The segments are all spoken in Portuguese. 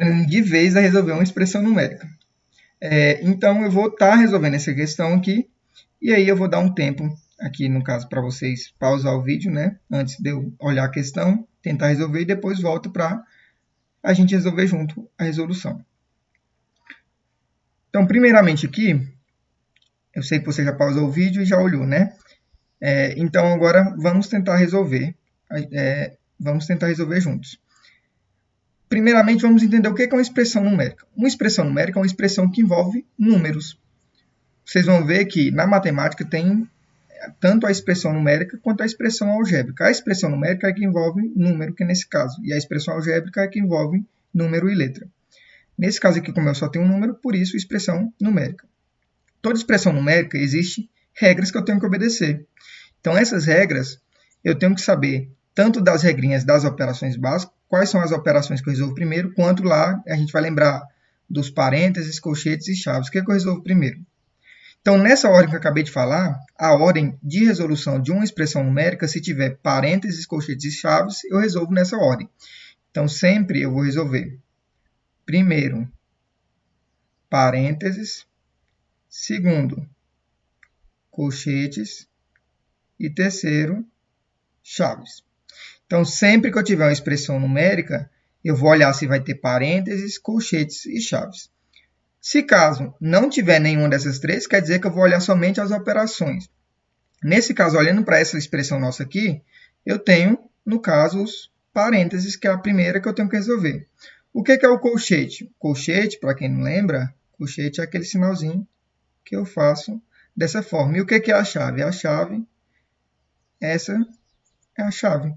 aprendendo de vez a resolver uma expressão numérica. Então, eu vou estar resolvendo essa questão aqui, e aí eu vou dar um tempo aqui, no caso, para vocês pausar o vídeo, né? Antes de eu olhar a questão, tentar resolver, e depois volto para a gente resolver junto a resolução. Então, primeiramente aqui, eu sei que você já pausou o vídeo e já olhou, né? Então, agora vamos tentar resolver. Vamos tentar resolver juntos. Primeiramente, vamos entender o que é uma expressão numérica. Uma expressão numérica é uma expressão que envolve números. Vocês vão ver que na matemática tem tanto a expressão numérica quanto a expressão algébrica. A expressão numérica é que envolve número, que é nesse caso, e a expressão algébrica é que envolve número e letra. Nesse caso aqui, como eu só tenho um número, por isso expressão numérica. Toda expressão numérica existe regras que eu tenho que obedecer. Então, essas regras eu tenho que saber tanto das regrinhas das operações básicas, quais são as operações que eu resolvo primeiro, quanto lá a gente vai lembrar dos parênteses, colchetes e chaves. O que é que eu resolvo primeiro? Então, nessa ordem que eu acabei de falar, a ordem de resolução de uma expressão numérica, se tiver parênteses, colchetes e chaves, eu resolvo nessa ordem. Então, sempre eu vou resolver primeiro parênteses, segundo colchetes e terceiro chaves. Então, sempre que eu tiver uma expressão numérica, eu vou olhar se vai ter parênteses, colchetes e chaves. Se caso não tiver nenhuma dessas três, quer dizer que eu vou olhar somente as operações. Nesse caso, olhando para essa expressão nossa aqui, eu tenho, no caso, os parênteses, que é a primeira que eu tenho que resolver. O que é o colchete? Colchete, para quem não lembra, colchete é aquele sinalzinho que eu faço dessa forma. E o que é a chave? A chave, essa é a chave.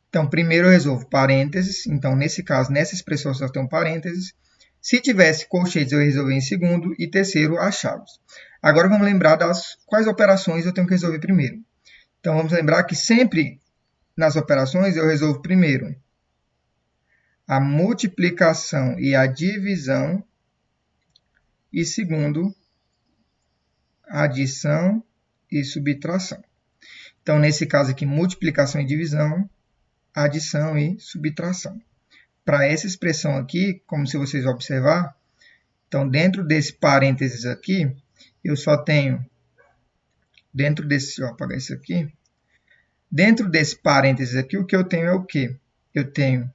Então, primeiro eu resolvo parênteses. Então, nesse caso, nessa expressão só tem um parênteses. Se tivesse colchetes, eu resolvi em segundo. E terceiro, as chaves. Agora, vamos lembrar das quais operações eu tenho que resolver primeiro. Então, vamos lembrar que sempre nas operações eu resolvo primeiro a multiplicação e a divisão. E segundo, a adição e subtração. Então, nesse caso aqui, multiplicação e divisão, adição e subtração. Para essa expressão aqui, como se vocês observar, então dentro desse parênteses aqui, eu só tenho, dentro desse, vou apagar isso aqui, dentro desse parênteses aqui, o que eu tenho é o quê? Eu tenho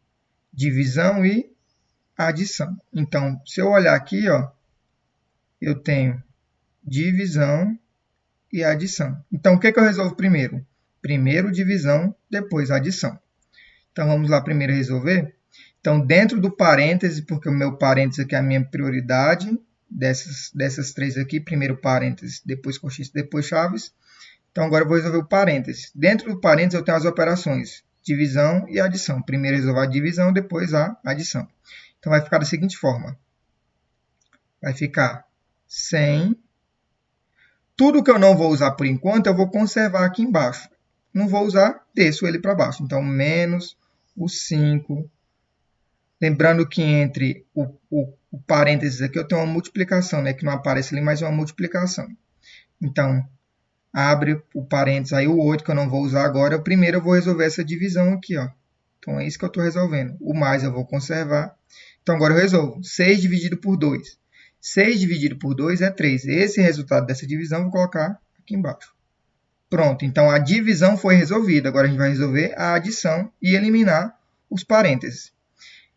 divisão e adição. Então, se eu olhar aqui, ó, eu tenho divisão e adição. Então, o que eu resolvo primeiro? Primeiro divisão, depois adição. Então, vamos lá primeiro resolver. Então, dentro do parêntese, porque o meu parêntese aqui é a minha prioridade, dessas três aqui, primeiro parêntese, depois colchetes, depois chaves. Então, agora eu vou resolver o parêntese. Dentro do parêntese, eu tenho as operações divisão e adição. Primeiro resolvo a divisão, depois a adição. Então, vai ficar da seguinte forma. Vai ficar 100. Tudo que eu não vou usar por enquanto, eu vou conservar aqui embaixo. Não vou usar, desço ele para baixo. Então, menos o 5. Lembrando que entre o parênteses aqui eu tenho uma multiplicação, né? Que não aparece ali, mas é uma multiplicação. Então, abre o parênteses aí, o 8, que eu não vou usar agora. Primeiro eu vou resolver essa divisão aqui, ó. Então, é isso que eu estou resolvendo. O mais eu vou conservar. Então, agora eu resolvo. 6 dividido por 2. 6 dividido por 2 é 3. Esse resultado dessa divisão eu vou colocar aqui embaixo. Pronto, então a divisão foi resolvida. Agora a gente vai resolver a adição e eliminar os parênteses.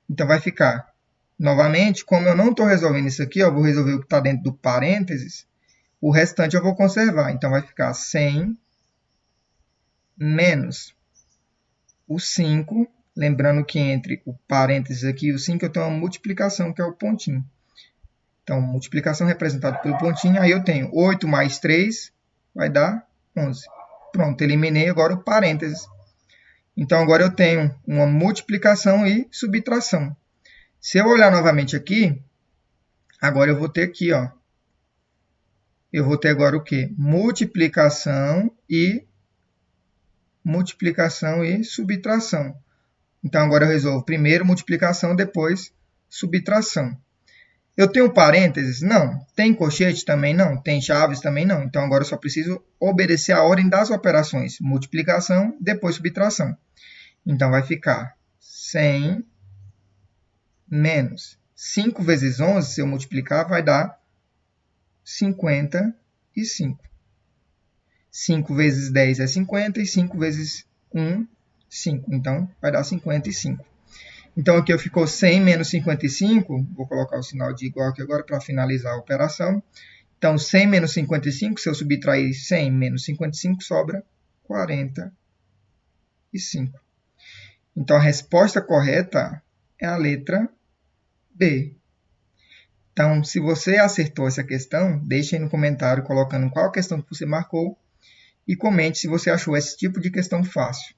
Então vai ficar, novamente, como eu não estou resolvendo isso aqui, eu vou resolver o que está dentro do parênteses, o restante eu vou conservar. Então vai ficar 100 menos o 5, lembrando que entre o parênteses aqui e o 5 eu tenho uma multiplicação, que é o pontinho. Então, multiplicação representada pelo pontinho, aí eu tenho 8 mais 3 vai dar 11. Pronto, eliminei agora o parênteses. Então, agora eu tenho uma multiplicação e subtração. Se eu olhar novamente aqui, agora eu vou ter aqui, ó. Eu vou ter agora o quê? Multiplicação e subtração. Então, agora eu resolvo primeiro multiplicação, depois subtração. Eu tenho parênteses? Não. Tem colchete? Também não. Tem chaves? Também não. Então, agora eu só preciso obedecer a ordem das operações. Multiplicação, depois subtração. Então, vai ficar 100 menos 5 vezes 11, se eu multiplicar, vai dar 55. 5 vezes 10 é 50 e 5 vezes 1, 5. Então, vai dar 55. Então, aqui ficou 100 menos 55. Vou colocar o sinal de igual aqui agora para finalizar a operação. Então, 100 menos 55, se eu subtrair 100 menos 55, sobra 45. Então, a resposta correta é a letra B. Então, se você acertou essa questão, deixe aí no comentário colocando qual questão que você marcou e comente se você achou esse tipo de questão fácil.